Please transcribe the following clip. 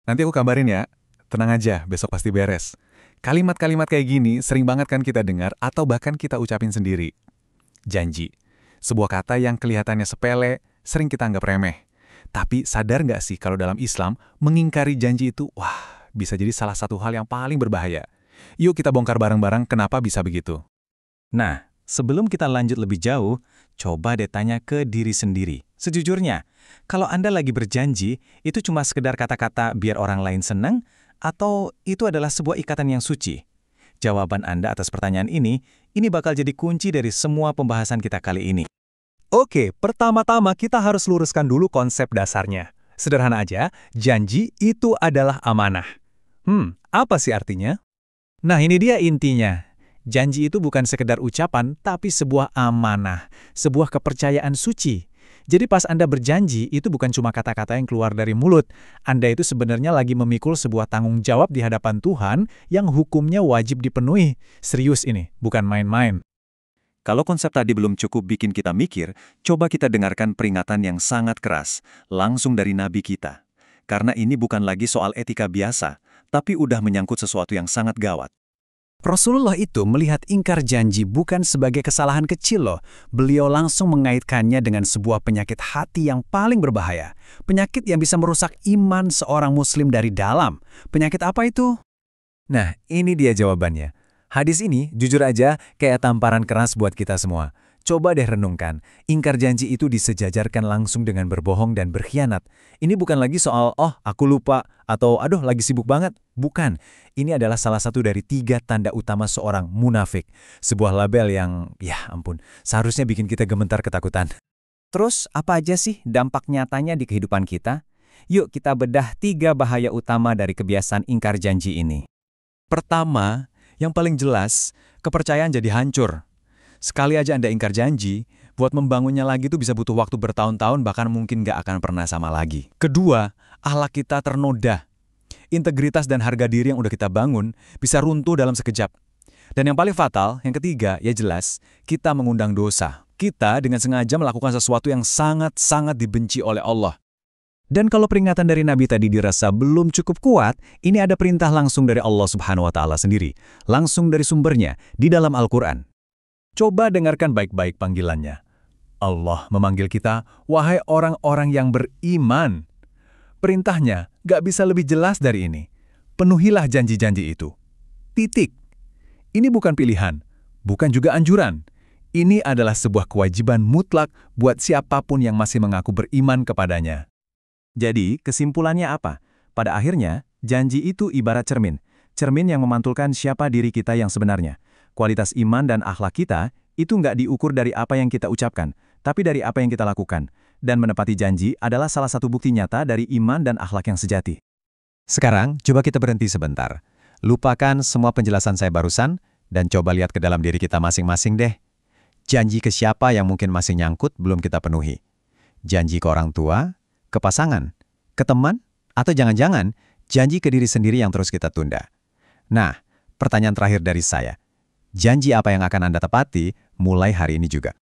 Nanti aku kabarin ya. Tenang aja, besok pasti beres. Kalimat-kalimat kayak gini sering banget kan kita dengar atau bahkan kita ucapin sendiri. Janji. Sebuah kata yang kelihatannya sepele, sering kita anggap remeh. Tapi sadar nggak sih kalau dalam Islam, mengingkari janji itu, bisa jadi salah satu hal yang paling berbahaya. Yuk kita bongkar bareng-bareng kenapa bisa begitu. Nah, sebelum kita lanjut lebih jauh, coba deh tanya ke diri sendiri. Sejujurnya, kalau Anda lagi berjanji, itu cuma sekedar kata-kata biar orang lain senang, atau itu adalah sebuah ikatan yang suci? Jawaban Anda atas pertanyaan ini bakal jadi kunci dari semua pembahasan kita kali ini. Oke, pertama-tama kita harus luruskan dulu konsep dasarnya. Sederhana aja, janji itu adalah amanah. Apa sih artinya? Nah, ini dia intinya. Janji itu bukan sekedar ucapan, tapi sebuah amanah, sebuah kepercayaan suci. Jadi pas Anda berjanji, itu bukan cuma kata-kata yang keluar dari mulut. Anda itu sebenarnya lagi memikul sebuah tanggung jawab di hadapan Tuhan yang hukumnya wajib dipenuhi. Serius ini, bukan main-main. Kalau konsep tadi belum cukup bikin kita mikir, coba kita dengarkan peringatan yang sangat keras, langsung dari Nabi kita. Karena ini bukan lagi soal etika biasa, tapi udah menyangkut sesuatu yang sangat gawat. Rasulullah itu melihat ingkar janji bukan sebagai kesalahan kecil loh. Beliau langsung mengaitkannya dengan sebuah penyakit hati yang paling berbahaya. Penyakit yang bisa merusak iman seorang muslim dari dalam. Penyakit apa itu? Nah, ini dia jawabannya. Hadis ini, jujur aja, kayak tamparan keras buat kita semua. Coba deh renungkan, ingkar janji itu disejajarkan langsung dengan berbohong dan berkhianat. Ini bukan lagi soal, aku lupa, atau aduh lagi sibuk banget. Bukan, ini adalah salah satu dari 3 tanda utama seorang munafik. Sebuah label yang, ya ampun, seharusnya bikin kita gemetar ketakutan. Terus, apa aja sih dampak nyatanya di kehidupan kita? Yuk kita bedah 3 bahaya utama dari kebiasaan ingkar janji ini. Pertama, yang paling jelas, kepercayaan jadi hancur. Sekali aja Anda ingkar janji, buat membangunnya lagi itu bisa butuh waktu bertahun-tahun, bahkan mungkin nggak akan pernah sama lagi. Kedua, akhlak kita ternoda. Integritas dan harga diri yang udah kita bangun bisa runtuh dalam sekejap. Dan yang paling fatal, yang ketiga, ya jelas, kita mengundang dosa. Kita dengan sengaja melakukan sesuatu yang sangat-sangat dibenci oleh Allah. Dan kalau peringatan dari Nabi tadi dirasa belum cukup kuat, ini ada perintah langsung dari Allah Subhanahu wa Ta'ala sendiri, langsung dari sumbernya, di dalam Al-Quran. Coba dengarkan baik-baik panggilannya. Allah memanggil kita, wahai orang-orang yang beriman. Perintahnya gak bisa lebih jelas dari ini. Penuhilah janji-janji itu. Titik. Ini bukan pilihan, bukan juga anjuran. Ini adalah sebuah kewajiban mutlak buat siapapun yang masih mengaku beriman kepadanya. Jadi, kesimpulannya apa? Pada akhirnya, janji itu ibarat cermin. Cermin yang memantulkan siapa diri kita yang sebenarnya. Kualitas iman dan akhlak kita itu nggak diukur dari apa yang kita ucapkan, tapi dari apa yang kita lakukan. Dan menepati janji adalah salah satu bukti nyata dari iman dan akhlak yang sejati. Sekarang, coba kita berhenti sebentar. Lupakan semua penjelasan saya barusan, dan coba lihat ke dalam diri kita masing-masing deh. Janji ke siapa yang mungkin masih nyangkut belum kita penuhi? Janji ke orang tua, ke pasangan, ke teman, atau jangan-jangan janji ke diri sendiri yang terus kita tunda. Nah, pertanyaan terakhir dari saya. Janji apa yang akan Anda tepati mulai hari ini juga?